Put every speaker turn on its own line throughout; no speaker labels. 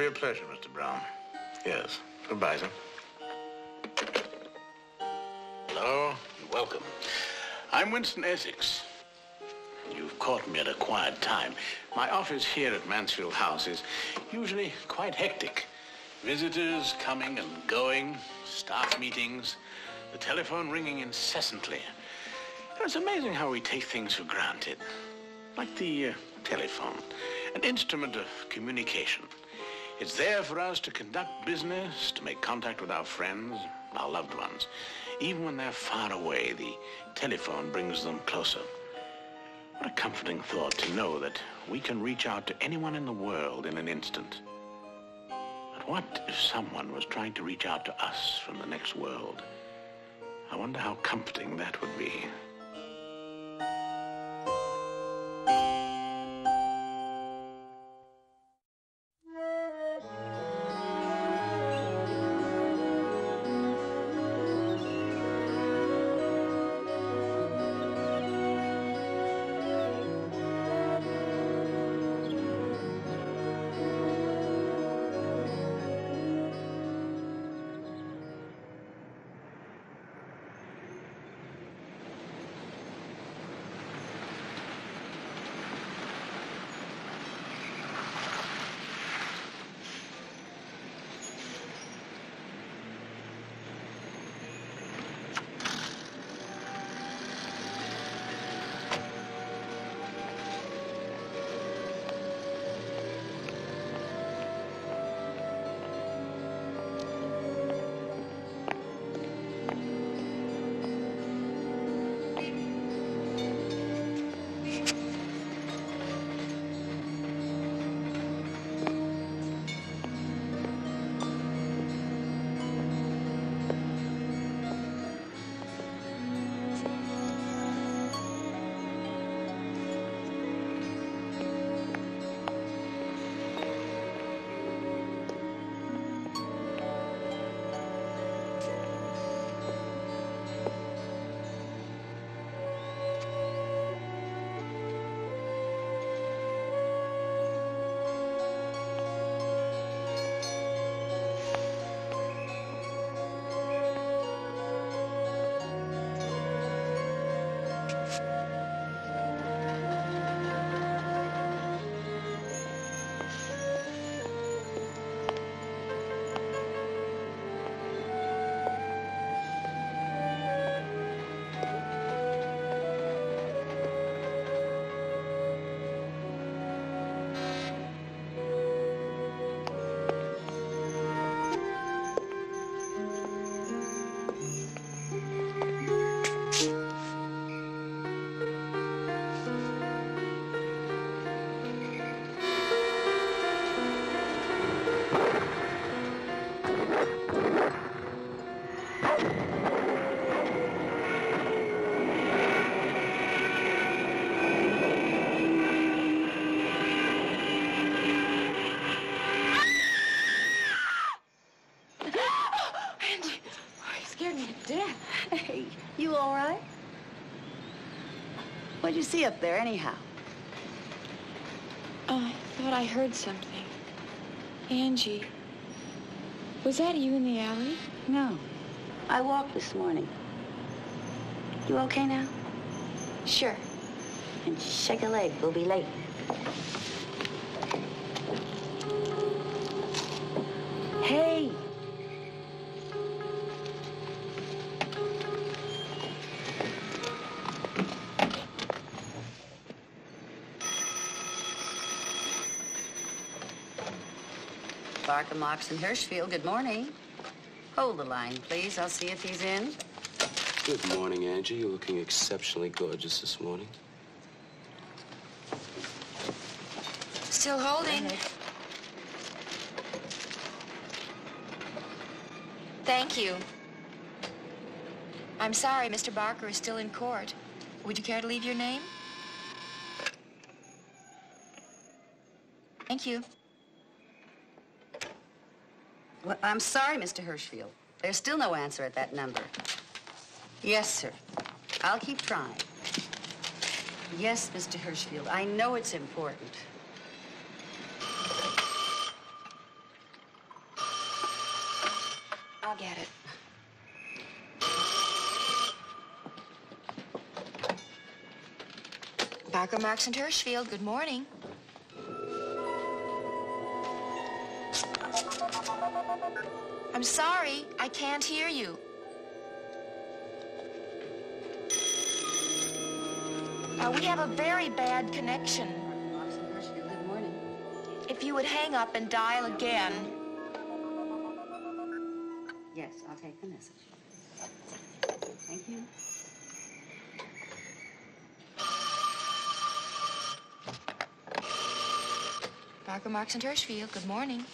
be a pleasure, Mr. Brown. Yes. Goodbye, sir. Hello.
Welcome. I'm Winston Essex. You've caught me at a quiet time. My office here at Mansfield House is usually quite hectic. Visitors coming and going, staff meetings, the telephone ringing incessantly. It's amazing how we take things for granted. Like the telephone, an instrument of communication. It's there for us to conduct business, to make contact with our friends, our loved ones. Even when they're far away, the telephone brings them closer. What a comforting thought to know that we can reach out to anyone in the world in an instant. But what if someone was trying to reach out to us from the next world? I wonder how comforting that would be.
What'd you see up there, anyhow?
I thought I heard something. Angie, was that you in the alley?
No. I walked this morning. You okay now?
Sure.
And shake a leg. We'll be late. Hey! Barker, Mox, and Hirschfield, good morning. Hold the line, please. I'll see if he's in.
Good morning, Angie. You're looking exceptionally gorgeous this morning.
Still holding. Thank you. I'm sorry, Mr. Barker is still in court. Would you care to leave your name? Thank you.
Well, I'm sorry, Mr. Hirschfield. There's still no answer at that number. Yes, sir. I'll keep trying. Yes, Mr. Hirschfield, I know it's important.
get it. Barker, Marks, and Hirschfield, good morning. I'm sorry, I can't hear you. We have a very bad connection.
Good morning.
If you would hang up and dial again.
Yes, I'll take the message. Thank you.
Barker, Marks, and Hirschfield, good morning.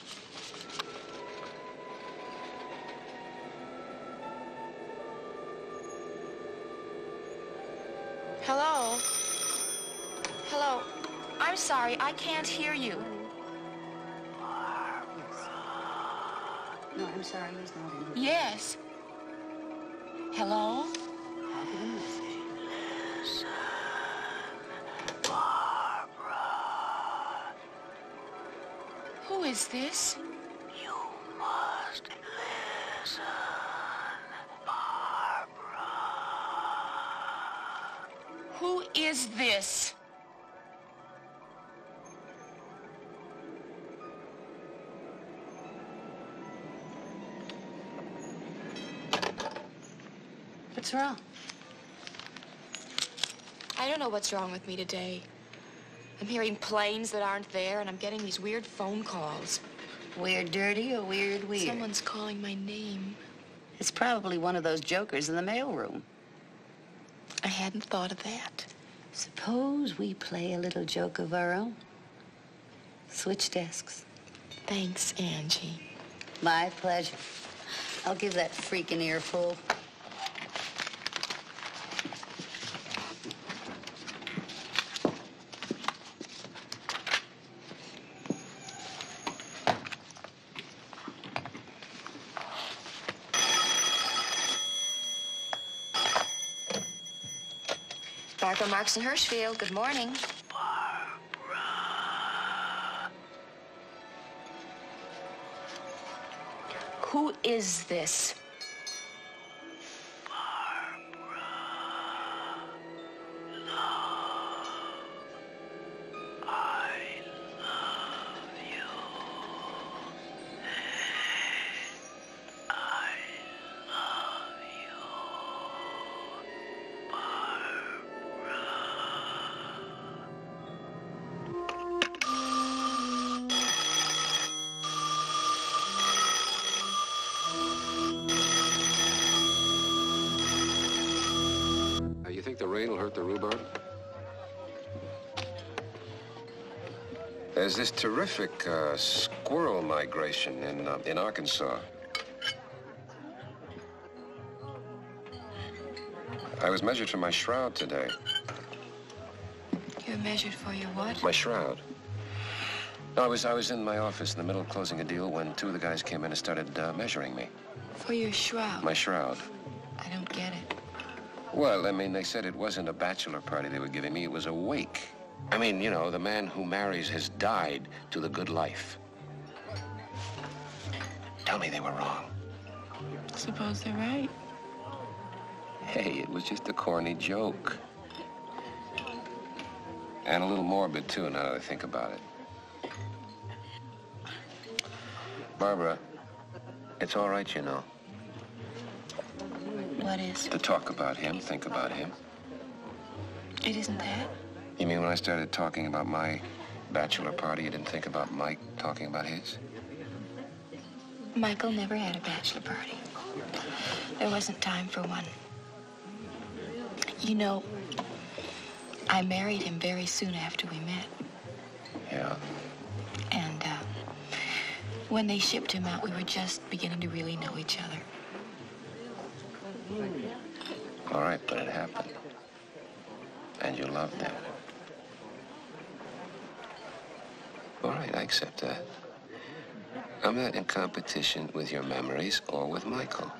Hello? Hello? I'm sorry, I can't hear you.
No, I'm sorry, he's not in here.
Yes. Hello?
I'll give him a message.
Who is this?
You must listen, Barbara.
Who is this?
What's wrong?
I don't know what's wrong with me today. I'm hearing planes that aren't there, and I'm getting these weird phone calls.
Weird dirty or weird weird?
Someone's calling my name.
It's probably one of those jokers in the mailroom.
I hadn't thought of that.
Suppose we play a little joke of our own. Switch desks.
Thanks, Angie.
My pleasure. I'll give that freak an earful.
Barker, Marks, and Hirschfield, good morning.
Barbara.
Who is this?
Barbara. Love. I love you. I love you.
You think the rain will hurt the rhubarb? There's this terrific squirrel migration in Arkansas. I was measured for my shroud today.
You're measured for your what?
My shroud. No, I was in my office in the middle of closing a deal when two of the guys came in and started measuring me.
For your shroud.
My shroud.
I don't get it.
Well, I mean, they said it wasn't a bachelor party they were giving me. It was a wake. I mean, you know, the man who marries has died to the good life. Tell me they were wrong.
Suppose they're right.
Hey, it was just a corny joke. And a little morbid, too, now that I think about it. Barbara, it's all right, you know.
What is?
To talk about him, think about him.
It isn't that?
You mean when I started talking about my bachelor party, you didn't think about Mike talking about his?
Michael never had a bachelor party. There wasn't time for one. You know, I married him very soon after we met.
Yeah.
And when they shipped him out, we were just beginning to really know each other.
All right, but it happened. And you loved him. All right, I accept that. I'm not in competition with your memories or with Michael.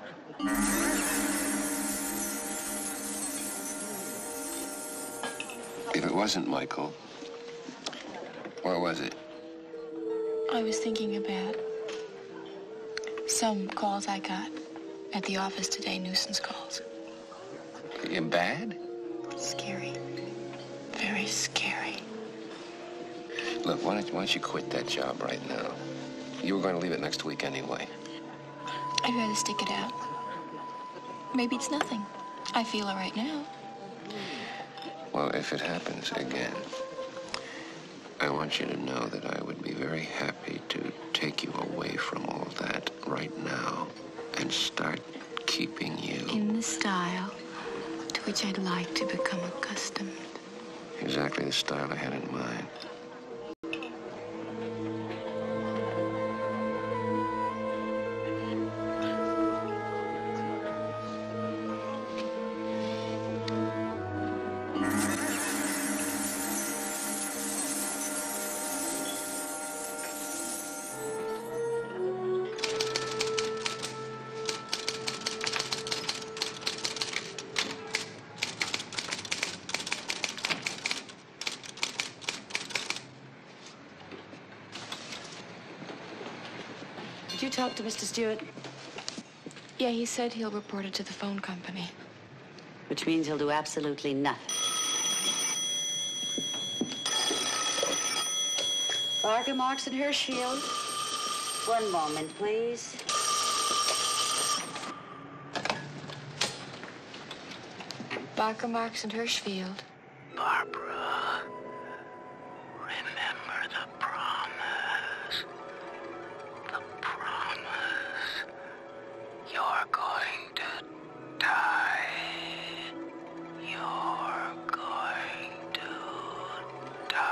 If it wasn't Michael, what was it?
I was thinking about some calls I got At the office today, nuisance calls.
You bad?
Scary. Very scary.
Look, why don't you quit that job right now? You were going to leave it next week anyway.
I'd rather stick it out. Maybe it's nothing. I feel all right now.
Well, if it happens again, I want you to know that I would be very happy to take you away from all that right now and start keeping you.
In the style to which I'd like to become accustomed.
Exactly the style I had in mind.
Did you talk to Mr. Stewart?
Yeah, he said he'll report it to the phone company.
Which means he'll do absolutely nothing. Barker, Marks, and Hirschfield. One moment, please.
Barker, Marks, and Hirschfield.
Barbara, remember the promise. The promise. You're going to die. You're going to die.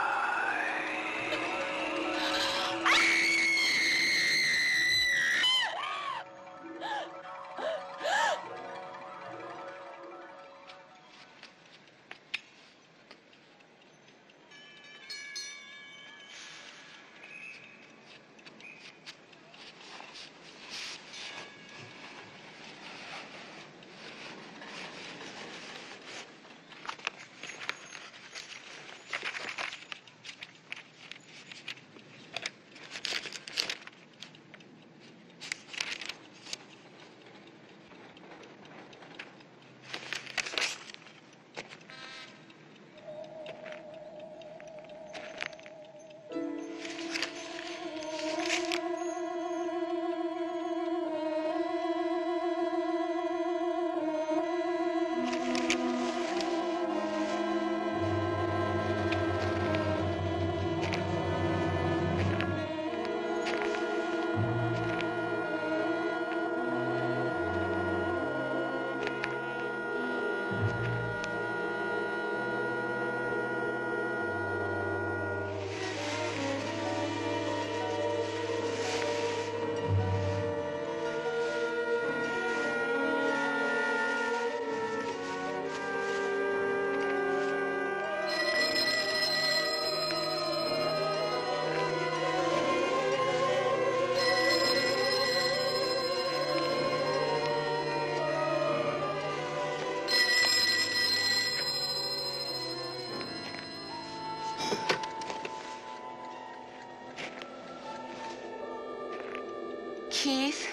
Keith?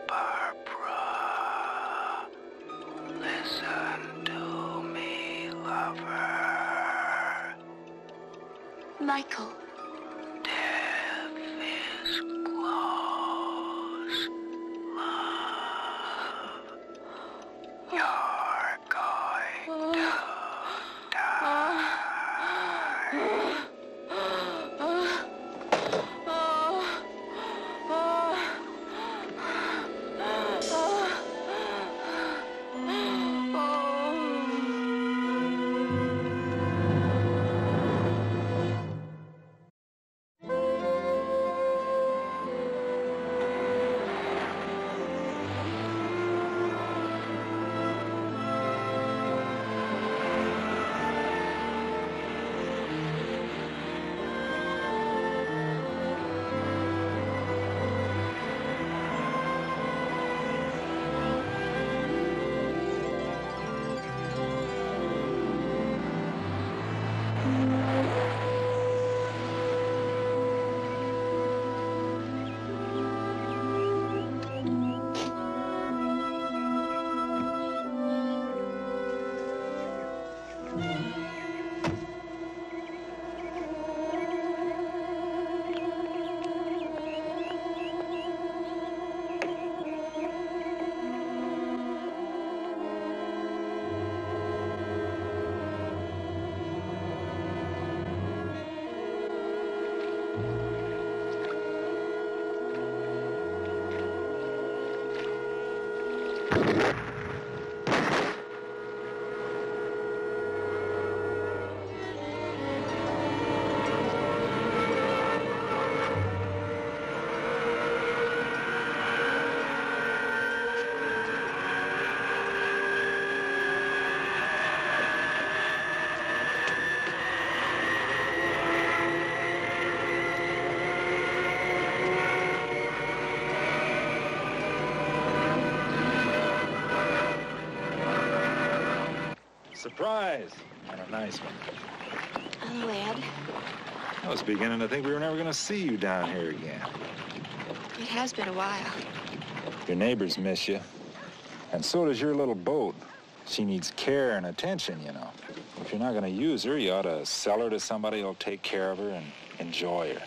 Barbara, listen to me, lover.
Michael.
Death is close, love. You're going to die.
surprise. And a nice one.
Hello, Ed.
I was beginning to think we were never going to see you down here again.
It has been a while.
Your neighbors miss you. And so does your little boat. She needs care and attention, you know. If you're not going to use her, you ought to sell her to somebody who'll take care of her and enjoy her.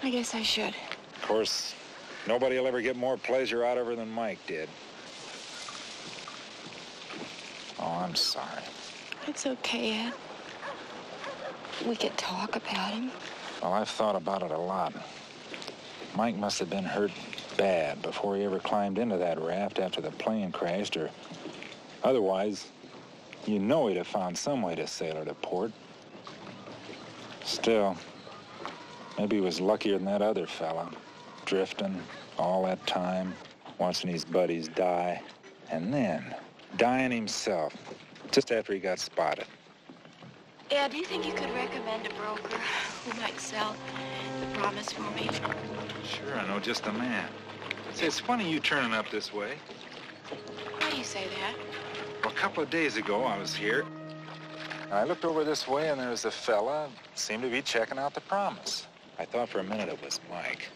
I guess I should.
Of course, nobody will ever get more pleasure out of her than Mike did. Oh, I'm sorry.
It's okay, Ed. We could talk about him.
Well, I've thought about it a lot. Mike must have been hurt bad before he ever climbed into that raft after the plane crashed, or otherwise, you know he'd have found some way to sail her to port. Still, maybe he was luckier than that other fella, drifting all that time, watching his buddies die, and then dying himself, just after he got spotted.
Ed, do you think you could recommend a broker who might sell the promise for me?
Sure, I know just the man. Say, it's funny you turning up this way.
Why do you say that?
Well, a couple of days ago, I was here. And I looked over this way, and there was a fella seemed to be checking out the promise. I thought for a minute it was Mike.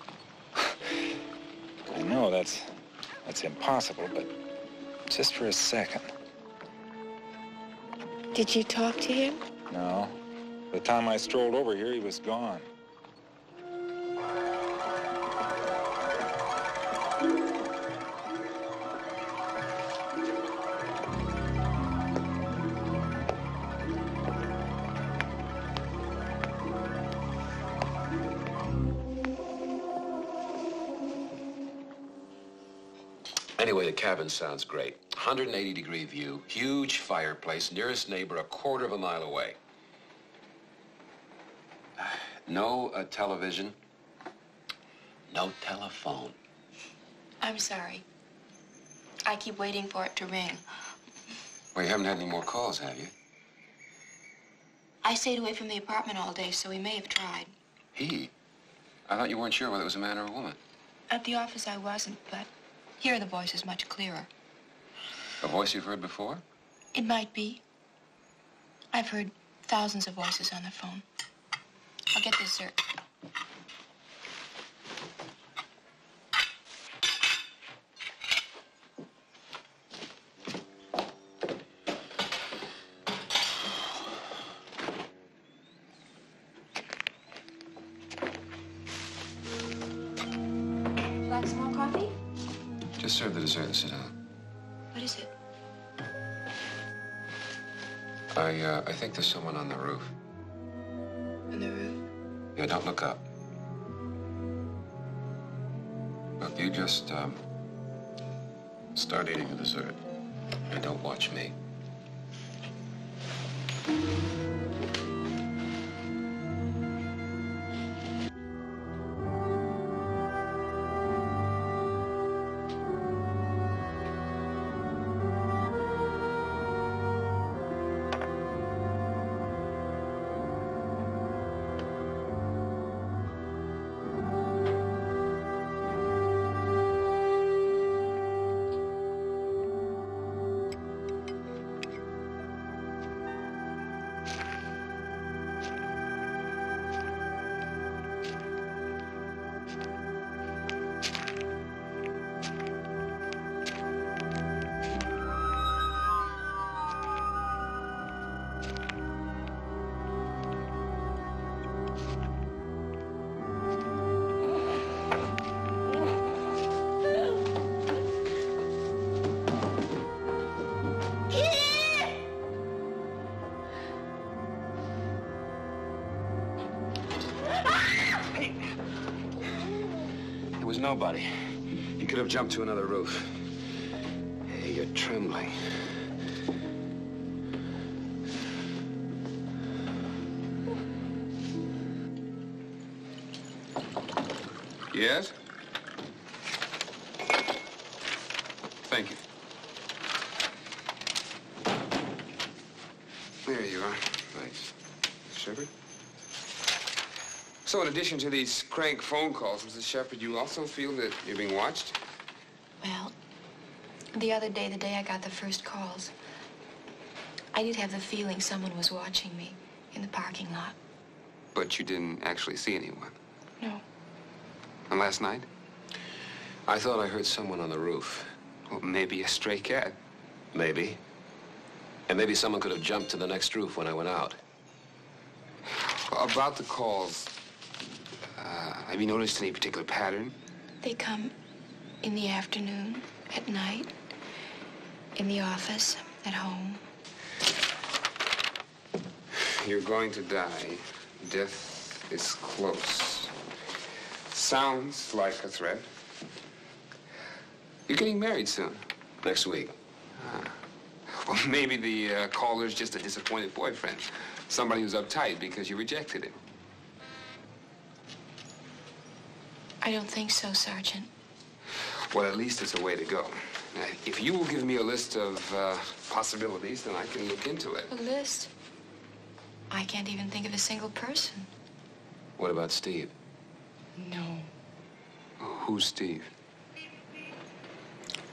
I know that's impossible, but just for a second.
Did you talk to him?
No. The time I strolled over here, he was gone.
Anyway, the cabin sounds great. 180-degree view, huge fireplace, nearest neighbor a quarter of a mile away. No television, no telephone.
I'm sorry. I keep waiting for it to ring.
Well, you haven't had any more calls, have you?
I stayed away from the apartment all day, so he may have tried.
He? I thought you weren't sure whether it was a man or a woman.
At the office, I wasn't, but here the voice is much clearer.
A voice you've heard before?
It might be. I've heard thousands of voices on the phone. I'll get dessert. Like some more coffee?
Just serve the dessert and sit down.
What is it?
I think there's someone on the roof.
On the roof?
Yeah, don't look up. Look, you just, start eating the dessert. And don't watch me. Nobody. He could have jumped to another roof. Hey, you're trembling. Yes? Thank you. There you are. Thanks. Sugar? So in addition to these crank phone calls, Mrs. Shepherd, you also feel that you're being watched?
Well, the other day, the day I got the first calls, I did have the feeling someone was watching me in the parking lot.
But you didn't actually see anyone?
No.
And last night? I thought I heard someone on the roof. Well, maybe a stray cat.
Maybe. And maybe someone could have jumped to the next roof when I went out.
About the calls, have you noticed any particular pattern?
They come in the afternoon, at night, in the office, at home.
You're going to die. Death is close. Sounds like a threat. You're getting married soon.
Next week.
Well, maybe the caller's just a disappointed boyfriend. Somebody who's uptight because you rejected him.
I don't think so, Sergeant.
Well, at least it's a way to go. Now, if you will give me a list of possibilities, then I can look into it.
A list? I can't even think of a single person.
What about Steve?
No.
Who's Steve?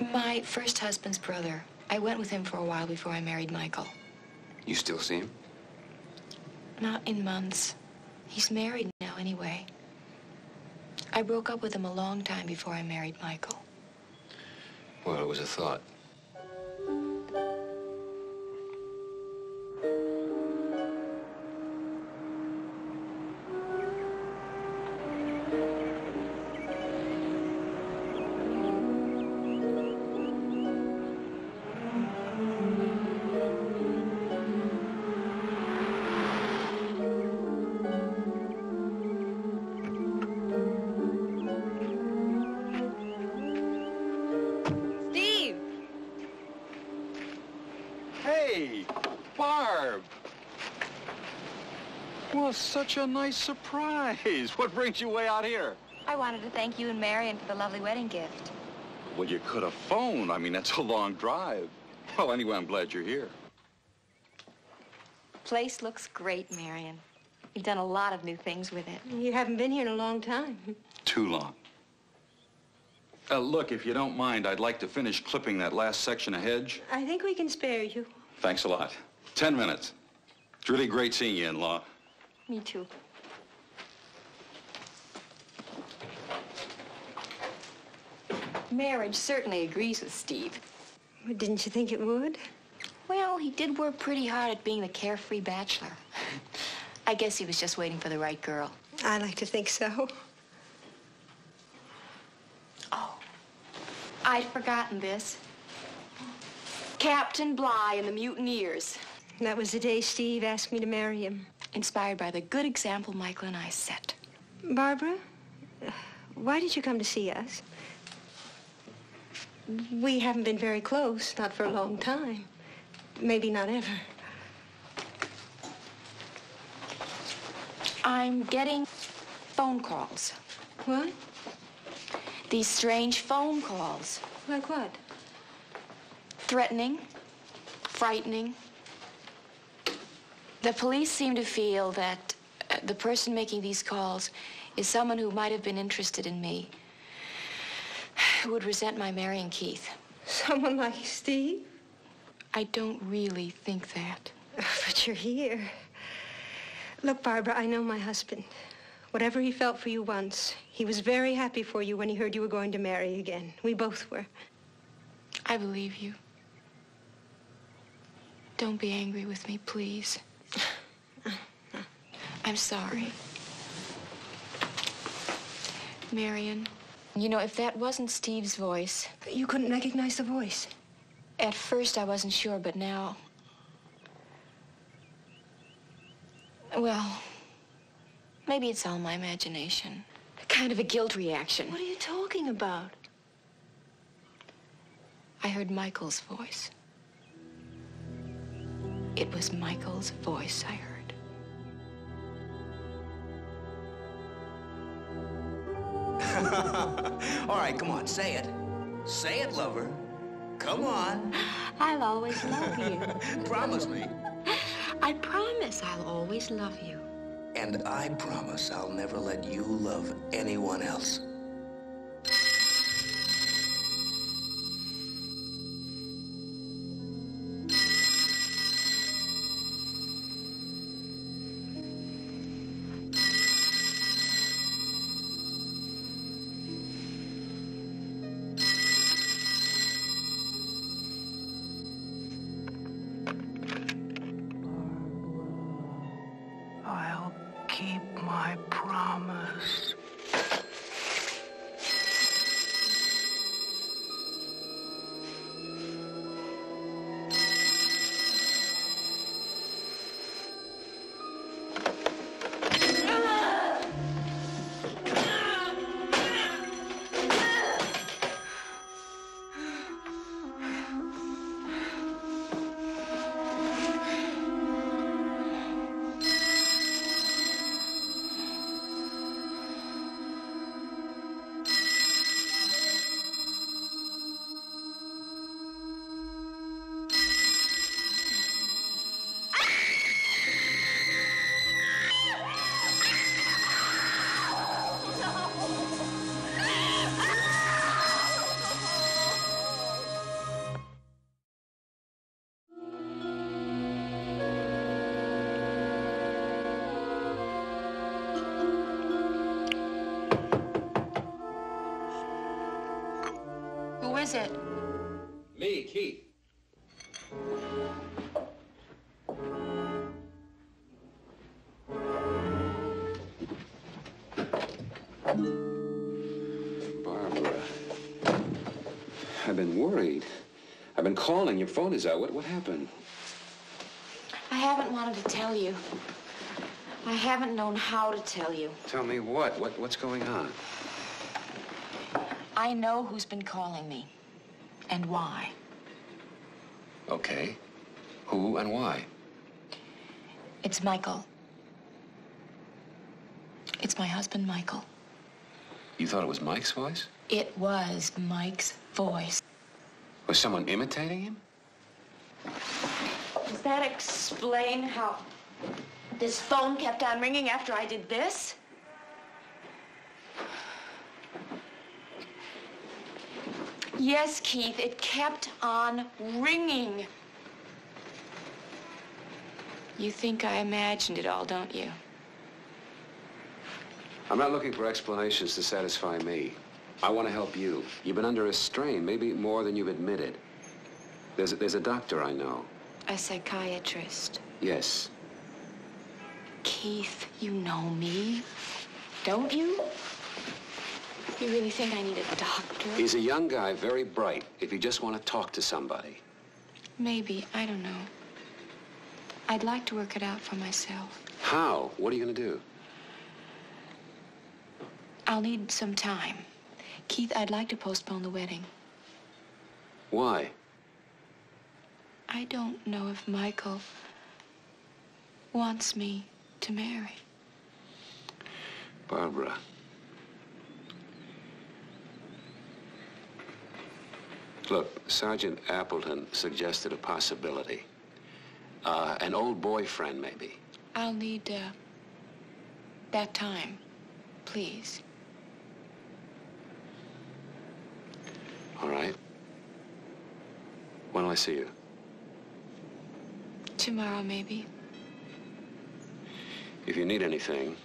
My first husband's brother. I went with him for a while before I married Michael.
You still see him?
Not in months. He's married now anyway. I broke up with him a long time before I married Michael.
Well, it was a thought.
Well, such a nice surprise. What brings you way out here?
I wanted to thank you and Marion for the lovely wedding gift.
Well, you could have phoned. I mean, that's a long drive. Well, anyway, I'm glad you're here.
Place looks great, Marion. You've done a lot of new things with it.
You haven't been here in a long time.
Too long. Look, if you don't mind, I'd like to finish clipping that last section of hedge.
I think we can spare you.
Thanks a lot. 10 minutes. It's really great seeing you, in-law.
Me too.
Marriage certainly agrees with Steve.
Well, didn't you think it would?
Well, he did work pretty hard at being the carefree bachelor. I guess he was just waiting for the right girl.
I like to think so.
Oh, I'd forgotten this. Captain Bligh and the Mutineers.
That was the day Steve asked me to marry him.
Inspired by the good example Michael and I set.
Barbara, why did you come to see us? We haven't been very close, not for a long time. Maybe not ever.
I'm getting phone calls.
What?
These strange phone calls.
Like what?
Threatening, frightening. The police seem to feel that the person making these calls is someone who might have been interested in me, who would resent my marrying Keith.
Someone like Steve?
I don't really think that.
But you're here. Look, Barbara, I know my husband. Whatever he felt for you once, he was very happy for you when he heard you were going to marry again. We both were.
I believe you. Don't be angry with me, please. I'm sorry. Marion, you know, if that wasn't Steve's voice...
You couldn't recognize the voice?
At first, I wasn't sure, but now... Well, maybe it's all my imagination. Kind of a guilt reaction.
What are you talking about?
I heard Michael's voice. It was Michael's voice I heard.
All right, come on, say it. Say it, lover. Come on.
I'll always love you.
Promise me.
I promise I'll always love you.
And I promise I'll never let you love anyone else.
keep my promise.
Who is it?
Me, Keith. Barbara, I've been worried. I've been calling. Your phone is out. What happened?
I haven't wanted to tell you. I haven't known how to tell you.
Tell me what? What's going on?
I know who's been calling me and why.
Okay. Who and why?
It's Michael. It's my husband, Michael.
You thought it was Mike's voice?
It was Mike's voice.
Was someone imitating him?
Does that explain how this phone kept on ringing after I did this? Yes, Keith, it kept on ringing. You think I imagined it all, don't you?
I'm not looking for explanations to satisfy me. I want to help you. You've been under a strain, maybe more than you've admitted. There's a doctor I know.
A psychiatrist.
Yes.
Keith, you know me, don't you? You really think I need a doctor?
He's a young guy, very bright, if you just want to talk to somebody.
Maybe, I don't know. I'd like to work it out for myself.
How? What are you going to do?
I'll need some time. Keith, I'd like to postpone the wedding.
Why?
I don't know if Michael wants me to marry.
Barbara. Look, Sergeant Appleton suggested a possibility. An old boyfriend, maybe.
I'll need, that time, please.
All right. When will I see you?
Tomorrow, maybe.
If you need anything,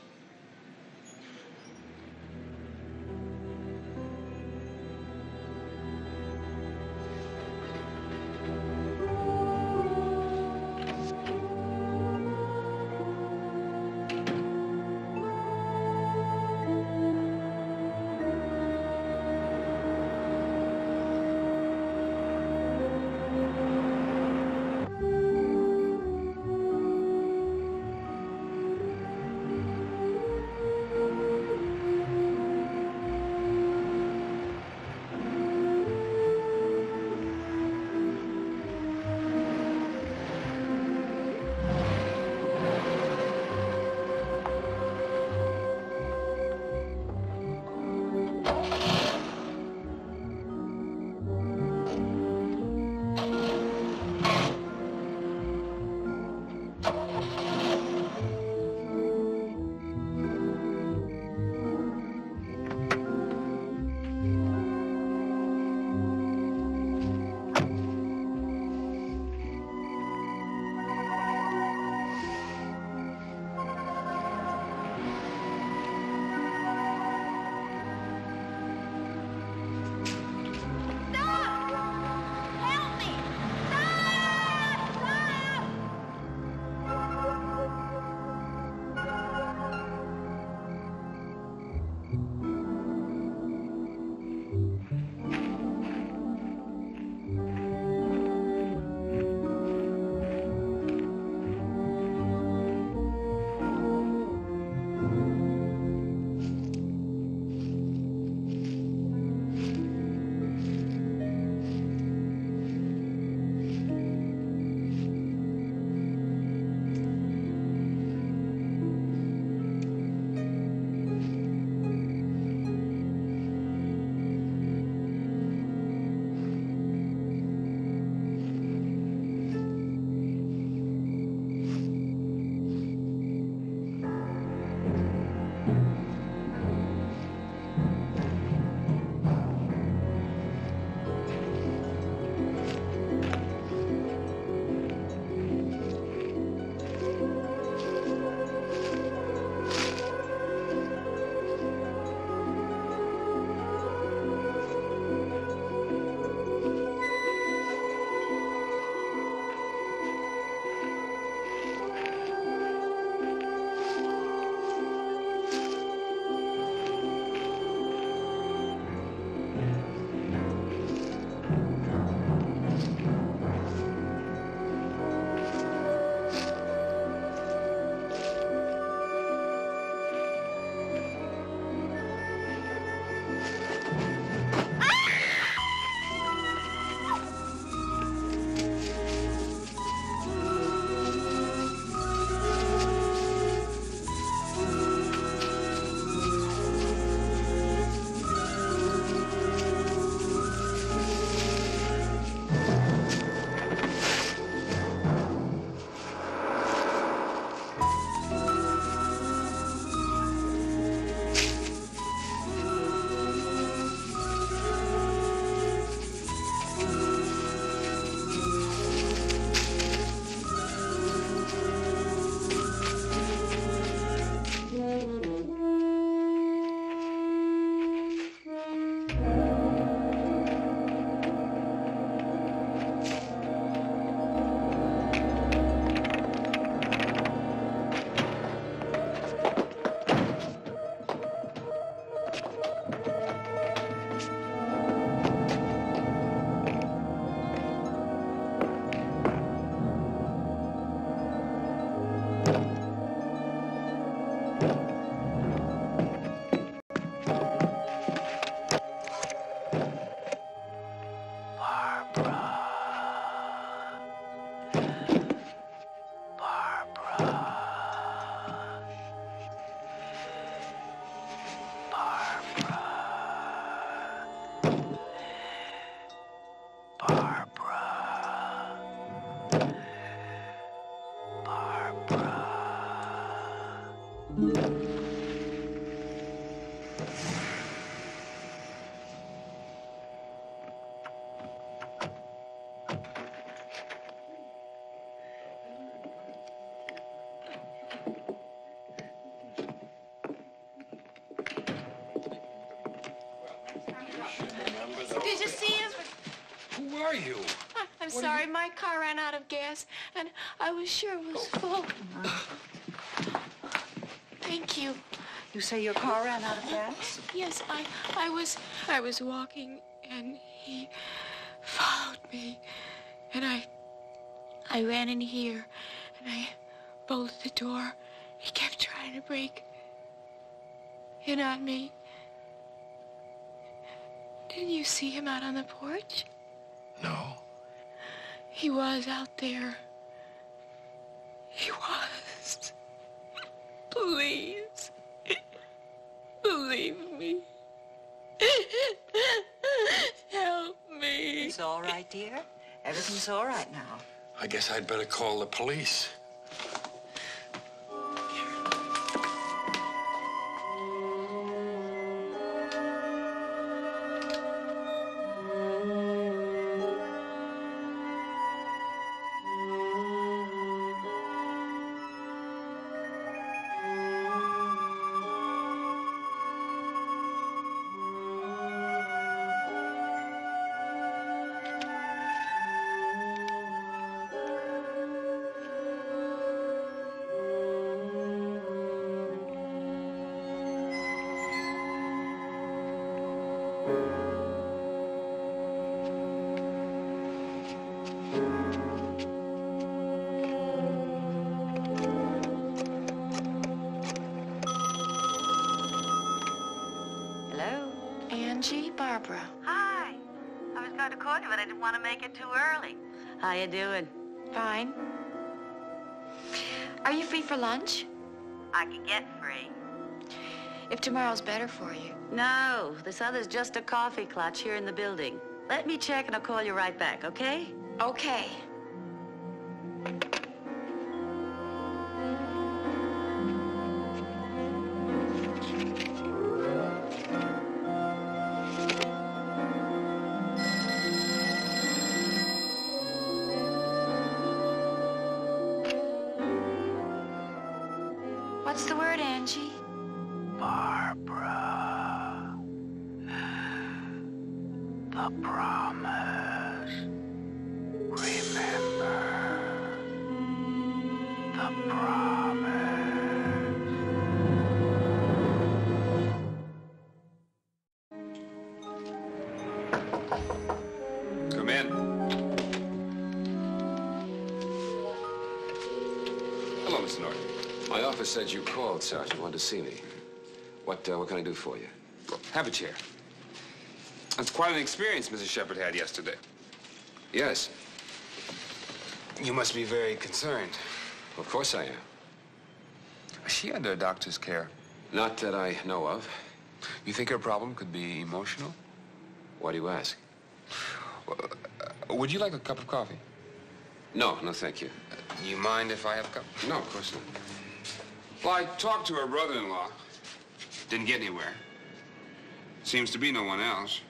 Did you see him?
Who are you?
I'm sorry, my car ran out of gas, and I was sure it was full. Thank you.
You say your car ran out of gas?
Yes, I was walking, and he followed me, and I ran in here, and I bolted the door. He kept trying to break in on me. Didn't you see him out on the porch?
No.
He was out there. He was. Please. Believe me. Help me.
It's all right, dear. Everything's all right now.
I guess I'd better call the police.
Barbara.
Hi. I was going to call you, but I didn't want to make it too early. How you doing?
Fine. Are you free for lunch?
I can get free.
If tomorrow's better for you.
No, this other's just a coffee clutch here in the building. Let me check and I'll call you right back, okay?
Okay. What's the word, Angie?
Barbara. The promise. Remember. The promise.
Come in. Hello, Mr. Norton. My office said you called, Sergeant. Wanted to see me. What can I do for you?
Have a chair. That's quite an experience Mrs. Shepherd had yesterday.
Yes.
You must be very concerned.
Of course I am.
Is she under a doctor's care?
Not that I know of.
You think her problem could be emotional?
Why do you ask?
Well, would you like a cup of coffee?
No, thank you.
You mind if I have a cup?
No, of course not.
Well, I talked to her brother-in-law. Didn't get anywhere. Seems to be no one else.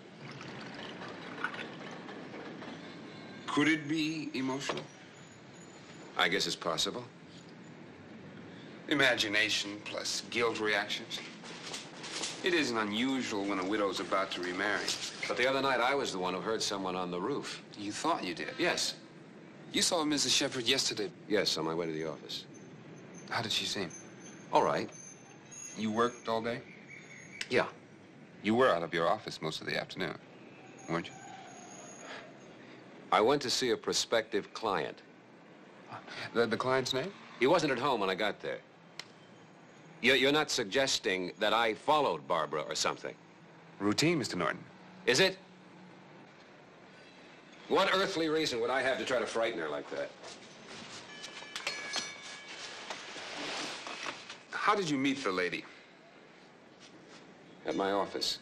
Could it be emotional?
I guess it's possible.
Imagination plus guilt reactions. It isn't unusual when a widow's about to remarry.
But the other night, I was the one who heard someone on the roof.
You thought you did?
Yes.
You saw Mrs. Shepherd yesterday?
Yes, on my way to the office.
How did she seem?
All right.
You worked all day?
Yeah.
You were out of your office most of the afternoon, weren't you?
I went to see a prospective client.
The client's name?
He wasn't at home when I got there.
You're not suggesting that I followed Barbara or something?
Routine, Mr. Norton.
Is it? What earthly reason would I have to try to frighten her like that?
How did you meet the lady?
At my office.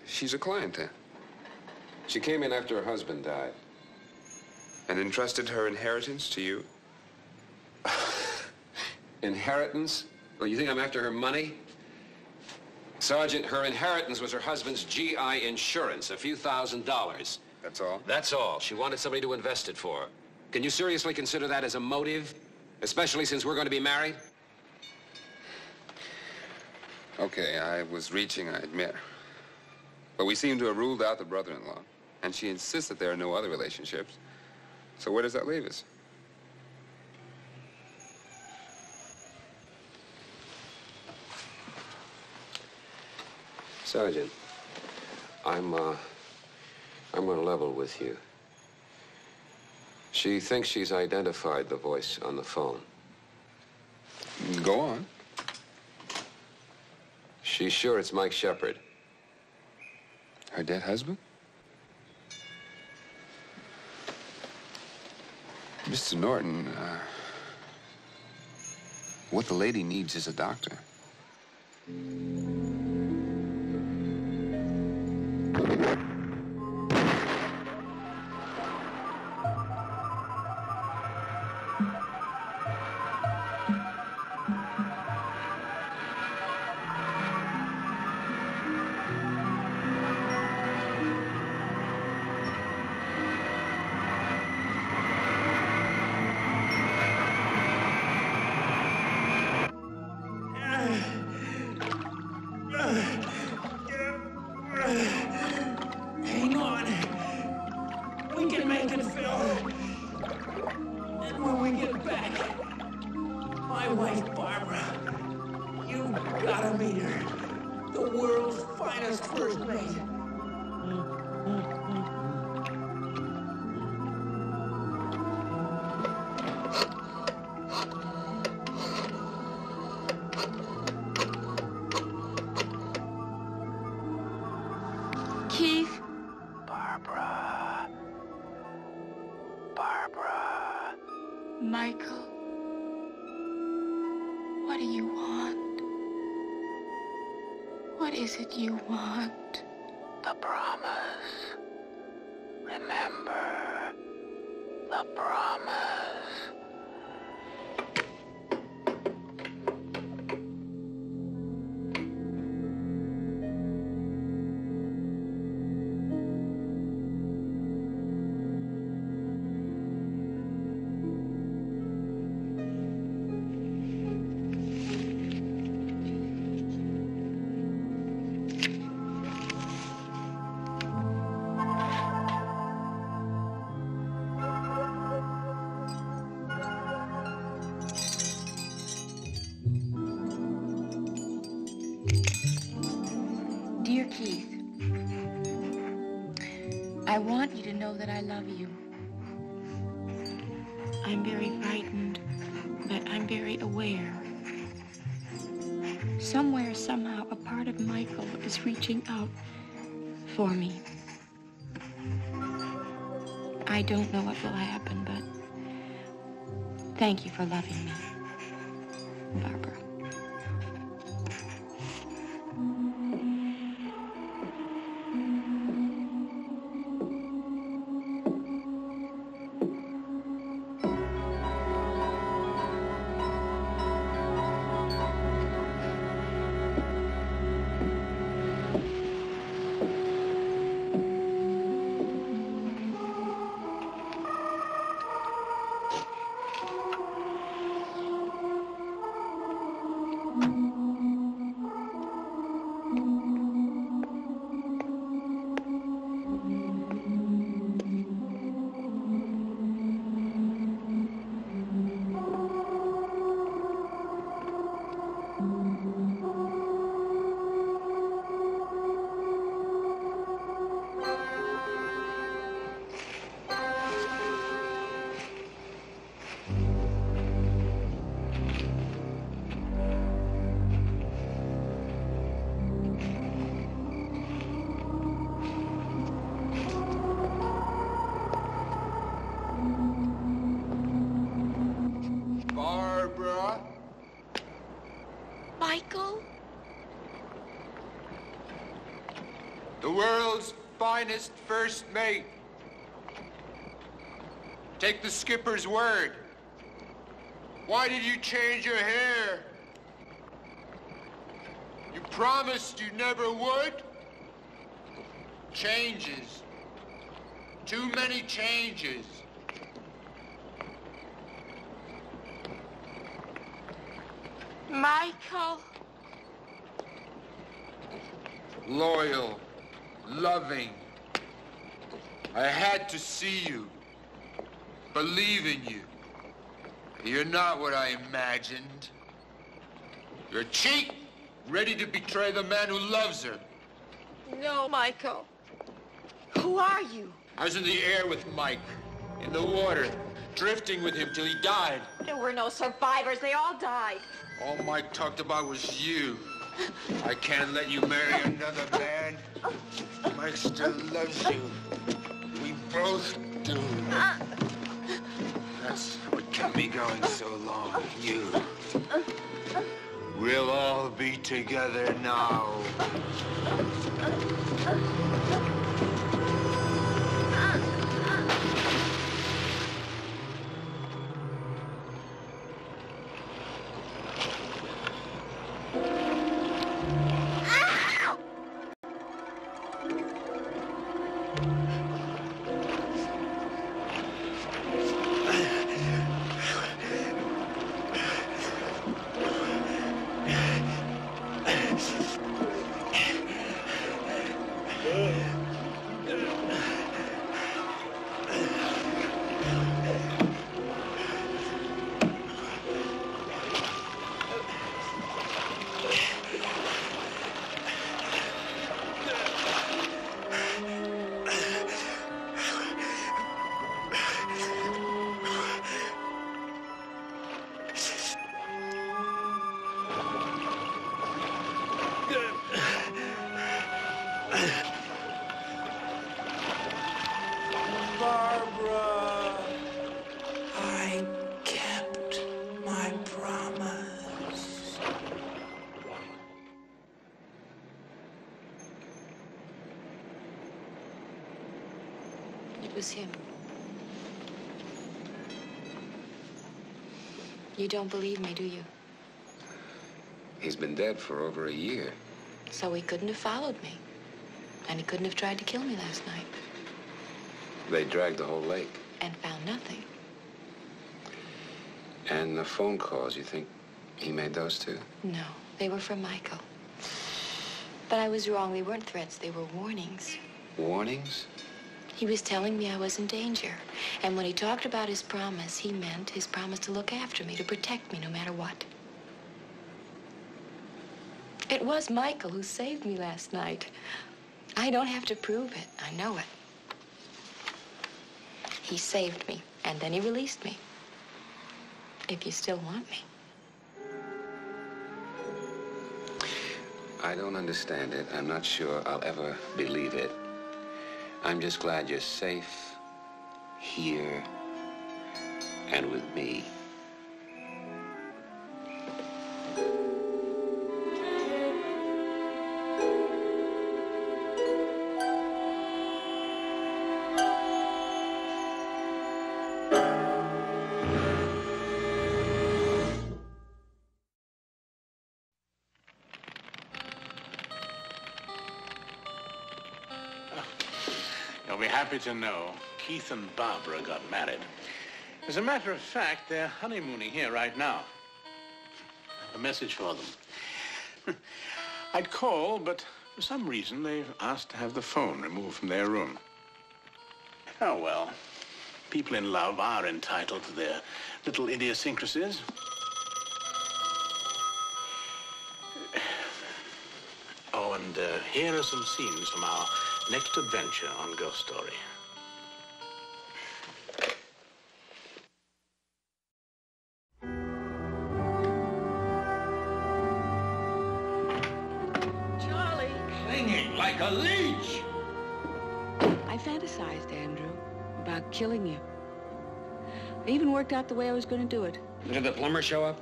She's a client, huh?
She came in after her husband died.
And entrusted her inheritance to you?
Inheritance? Well, you think I'm after her money? Sergeant, her inheritance was her husband's GI insurance, a few $1,000s.
That's all?
That's all. She wanted somebody to invest it for her. Can you seriously consider that as a motive? Especially since we're going to be married?
Okay, I was reaching, I admit. But we seem to have ruled out the brother-in-law. And she insists that there are no other relationships. So where does that leave us?
Sergeant, I'm going to level with you. She thinks she's identified the voice on the phone.
Go on.
She's sure it's Mike Shepard.
Her dead husband? Mr. Norton, what the lady needs is a doctor.
Hang on. We can make it, Phil. And when we get back, my wife, Barbara, you gotta meet her. The world's finest first mate.
Keith?
Barbara. Barbara.
Michael? What do you want? What is it you want?
The promise. Remember the promise.
Dear Keith, I want you to know that I love you. I'm very frightened, but I'm very aware. Somewhere, somehow, a part of Michael is reaching out for me. I don't know what will happen, but thank you for loving me, Barbara.
Michael?
The world's finest first mate. Take the skipper's word. Why did you change your hair? You promised you never would? Changes. Too many changes.
Michael.
Loyal, loving. I had to see you, believe in you. You're not what I imagined. You're cheap, ready to betray the man who loves her.
No, Michael. Who are you?
I was in the air with Mike, in the water, drifting with him till he died.
There were no survivors. They all died.
All Mike talked about was you. I can't let you marry another man. Mike still loves you. We both do. That's what kept me going so long. You. We'll all be together now.
It was him. You don't believe me, do you?
He's been dead for over a year.
So he couldn't have followed me. And he couldn't have tried to kill me last night.
They dragged the whole lake.
And found nothing.
And the phone calls, you think he made those too?
No, they were from Michael. But I was wrong. They weren't threats. They were warnings.
Warnings?
He was telling me I was in danger. And when he talked about his promise, he meant his promise to look after me, to protect me no matter what. It was Michael who saved me last night. I don't have to prove it. I know it. He saved me, and then he released me. If you still want me.
I don't understand it. I'm not sure I'll ever believe it. I'm just glad you're safe here and with me.
You'll be happy to know Keith and Barbara got married. As a matter of fact, they're honeymooning here right now. A message for them. I'd call, but for some reason they've asked to have the phone removed from their room. Oh, well, people in love are entitled to their little idiosyncrasies. Oh, and here are some scenes from our next adventure on Ghost Story.
Charlie! Clinging like a leech!
I fantasized, Andrew, about killing you. I even worked out the way I was going to do it.
Did the plumber show up?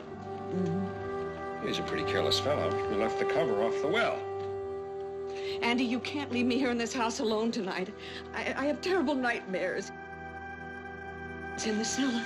Mm-hmm.
He's a pretty careless fellow. He left the cover off the well.
Andy, you can't leave me here in this house alone tonight. I have terrible nightmares. It's in the cellar.